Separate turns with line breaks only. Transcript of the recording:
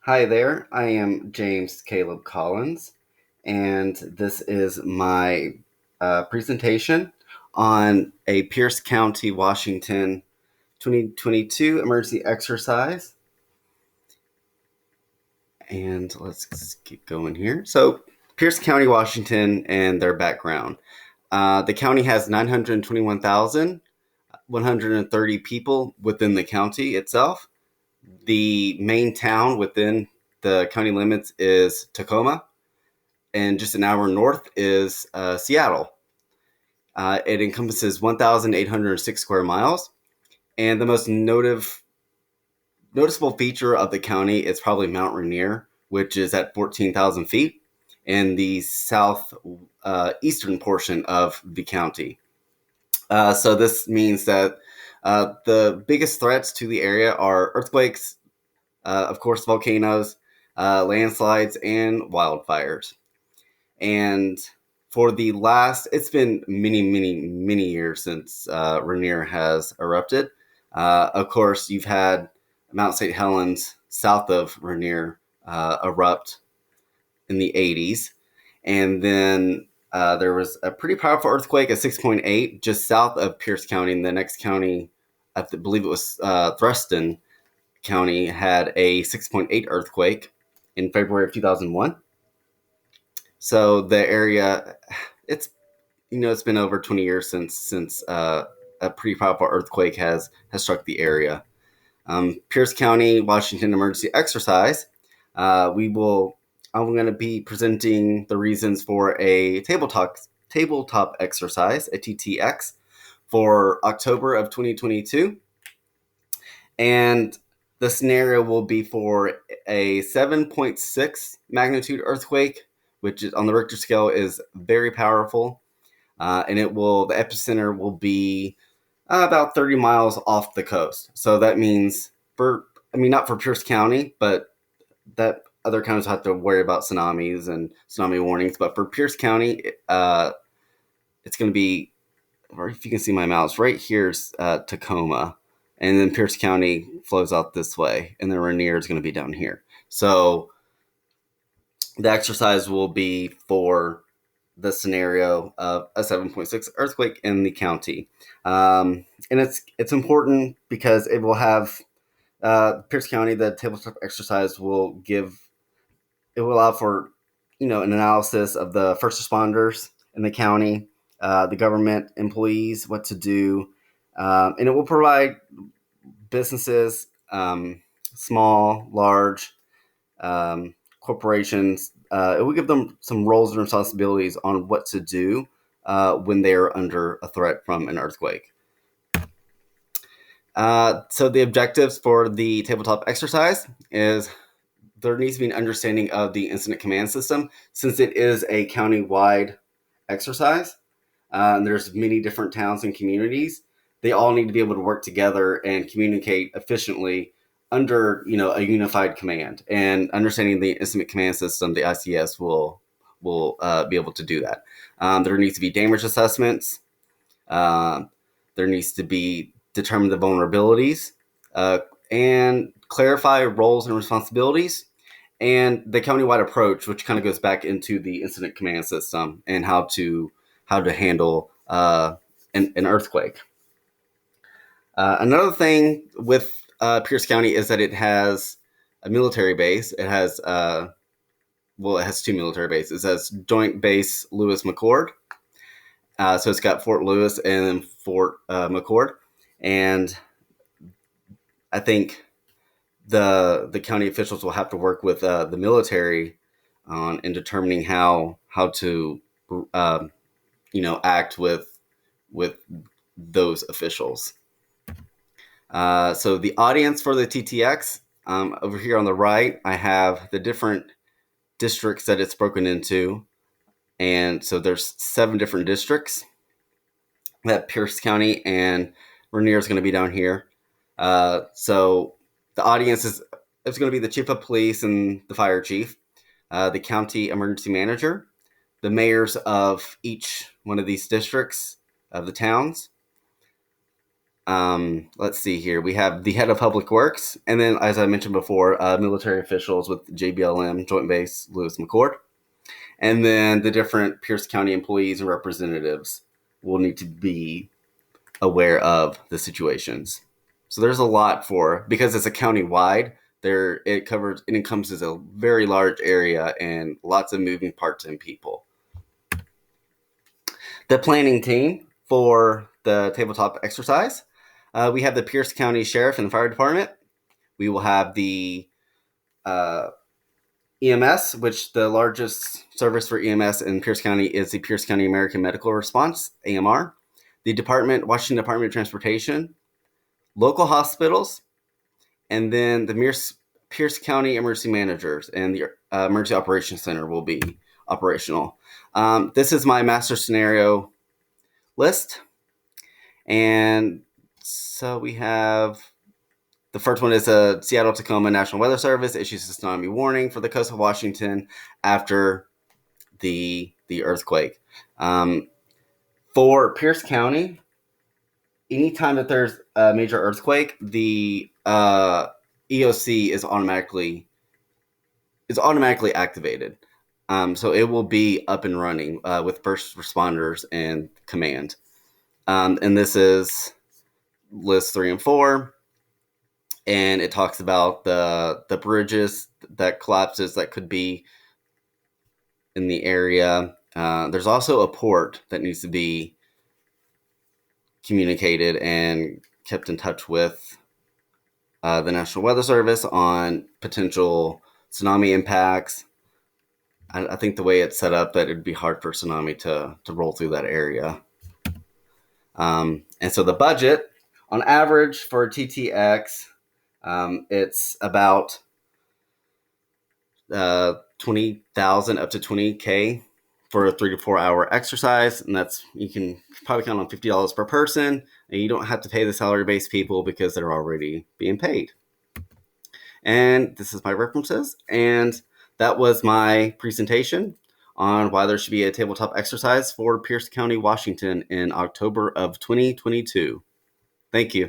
Hi there, I am James Caleb Collins, and this is my presentation on a Pierce County, Washington 2022 emergency exercise. And let's keep going here. So, Pierce County, Washington, and their background. The county has 921,130 people within the county itself. The main town within the county limits is Tacoma, and just an hour north is Seattle. It encompasses 1,806 square miles, and the most noticeable feature of the county is probably Mount Rainier, which is at 14,000 feet in the south eastern portion of the county. So this means that the biggest threats to the area are earthquakes, of course, volcanoes, landslides, and wildfires. And for the last, it's been many years since Rainier has erupted. Of course, you've had Mount St. Helens south of Rainier erupt in the 80s. And then there was a pretty powerful earthquake at 6.8 just south of Pierce County. And the next county, I believe it was Thruston County, had a 6.8 earthquake in February of 2001. So the area, it's it's been over 20 years since a pretty powerful earthquake has struck the area. Pierce County, Washington emergency exercise. We will. I'm going to be presenting the reasons for a tabletop exercise, a TTX, for October of 2022, and the scenario will be for a 7.6 magnitude earthquake, which is on the Richter scale is very powerful, and the epicenter will be about 30 miles off the coast. So that means not for Pierce County, but that other counties have to worry about tsunamis and tsunami warnings. But for Pierce County, it's going to be, or if you can see my mouse, right here's Tacoma. And then Pierce County flows out this way, and then Rainier is going to be down here. So the exercise will be for the scenario of a 7.6 earthquake in the county. And it's important because it will have Pierce County, the tabletop exercise will allow for an analysis of the first responders in the county, the government employees, what to do, and it will provide businesses, small, large, corporations. It will give them some roles and responsibilities on what to do when they are under a threat from an earthquake. So the objectives for the tabletop exercise is there needs to be an understanding of the incident command system since it is a county-wide exercise. And there's many different towns and communities. They all need to be able to work together and communicate efficiently under a unified command. And understanding the incident command system, the ICS will be able to do that. There needs to be damage assessments. There needs to be determine the vulnerabilities and clarify roles and responsibilities, and the countywide approach, which kind of goes back into the incident command system and how to handle an earthquake. Another thing with Pierce County is that it has a military base. It has it has two military bases. It has Joint Base Lewis McChord. So it's got Fort Lewis and then Fort McChord, and I think the county officials will have to work with the military on in determining how to act with those officials. So the audience for the TTX, over here on the right, I have the different districts that it's broken into, and so there's 7 different districts that Pierce County and Rainier is going to be down here. So the audience is going to be the chief of police and the fire chief, the county emergency manager, the mayors of each one of these districts of the towns, Let's see here. We have the head of public works, and then, as I mentioned before, military officials with JBLM, Joint Base Lewis McChord, and then the different Pierce County employees and representatives will need to be aware of the situations. So there's a lot because it's a county wide. It encompasses a very large area and lots of moving parts and people. The planning team for the tabletop exercise. We have the Pierce County Sheriff and Fire Department. We will have the EMS, which the largest service for EMS in Pierce County is the Pierce County American Medical Response, AMR. The Washington Department of Transportation, local hospitals, and then the Pierce County Emergency Managers and the Emergency Operations Center will be operational. This is my master scenario list. And so we have the first one is a Seattle-Tacoma National Weather Service issues a tsunami warning for the coast of Washington after the earthquake. For Pierce County, anytime that there's a major earthquake, the EOC is automatically activated. So it will be up and running with first responders and command. And this is list 3 and 4. And it talks about the bridges that collapses that could be in the area. There's also a port that needs to be communicated and kept in touch with the National Weather Service on potential tsunami impacts. I think the way it's set up that it'd be hard for tsunami to roll through that area. And so the budget, on average for TTX, it's about 20,000 up to 20K for a 3 to 4 hour exercise, and you can probably count on $50 per person, and you don't have to pay the salary-based people because they're already being paid. And this is my references, and that was my presentation on why there should be a tabletop exercise for Pierce County, Washington in October of 2022. Thank you.